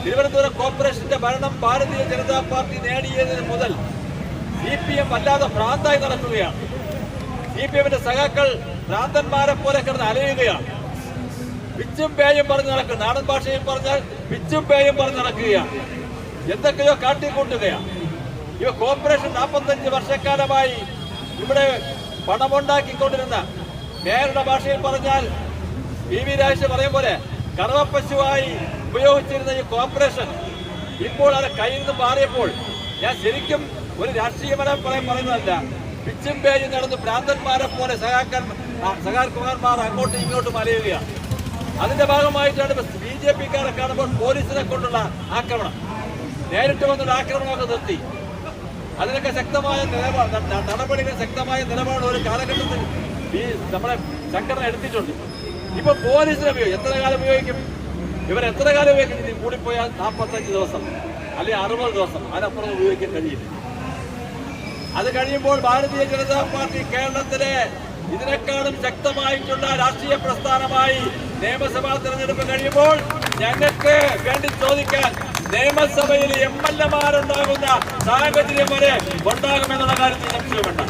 തിരുവനന്തപുരം കോർപ്പറേഷന്റെ ഭരണം ഭാരതീയ ജനതാ പാർട്ടി നേടിയതിന് മുതൽ CPM വല്ലാതെ ഭ്രാന്തായി നടക്കുകയാണ്. CPMന്റെ സഖാക്കൾ ഭ്രാന്തന്മാരെ പോലെ കിടന്ന് അലയുകയാണ്. പിച്ചും പേയും പറഞ്ഞ് നടക്കുക, നാടൻ ഭാഷയിൽ പറഞ്ഞാൽ പിച്ചും പേയും പറഞ്ഞ് നടക്കുകയാണ്. എന്തൊക്കെയോ കാട്ടിക്കൂട്ടുകയാണ്. ഇവ കോർപ്പറേഷൻ 45 വർഷക്കാലമായി ഇവിടെ പണമുണ്ടാക്കിക്കൊണ്ടിരുന്ന, മേയറുടെ ഭാഷയിൽ പറഞ്ഞാൽ PV രാജേഷ് പറയും പോലെ കറവപ്പശുവായി ഉപയോഗിച്ചിരുന്ന ഈ കോർപ്പറേഷൻ ഇപ്പോൾ അത് കയ്യിൽ നിന്ന് മാറിയപ്പോൾ ഞാൻ ശരിക്കും ഒരു രാഷ്ട്രീയപരം പറയുന്നതല്ല, പിച്ചും പേയും നടന്ന് ഭ്രാന്തന്മാരെ പോലെ സഖാക്കന്മാർ അങ്ങോട്ടും ഇങ്ങോട്ടും അലയുകയാണ്. അതിന്റെ ഭാഗമായിട്ടാണ് BJP-ക്കാരെ കാണുമ്പോൾ പോലീസിനെ കൊണ്ടുള്ള ആക്രമണം, നേരിട്ട് വന്നുള്ള ആക്രമണമൊക്കെ നിർത്തി. അതിനൊക്കെ ശക്തമായ നടപടികൾ, ശക്തമായ നിലപാട് ഒരു കാലഘട്ടത്തിൽ നമ്മുടെ സംഘടന എടുത്തിട്ടുണ്ട്. ഇപ്പൊ പോലീസിനെ എത്ര കാലം ഉപയോഗിക്കും? എത്ര കാലം ഉപയോഗിക്കും? ഇനി കൂടിപ്പോയാൽ 45 ദിവസം അല്ലെങ്കിൽ 60 ദിവസം, അതിനപ്പുറം ഉപയോഗിക്കാൻ കഴിയില്ല. അത് കഴിയുമ്പോൾ ഭാരതീയ ജനതാ പാർട്ടി കേരളത്തിലെ ഇതിനേക്കാളും ശക്തമായിട്ടുള്ള രാഷ്ട്രീയ പ്രസ്ഥാനമായി നിയമസഭാ തെരഞ്ഞെടുപ്പ് കഴിയുമ്പോൾ ഞങ്ങൾക്ക് വേണ്ടി ചോദിക്കാൻ നിയമസഭയിൽ MLA-മാരുണ്ടാകുന്ന സാഹചര്യം വരെ ഉണ്ടാകുമെന്നുള്ള കാര്യത്തിൽ സംശയമുണ്ട്.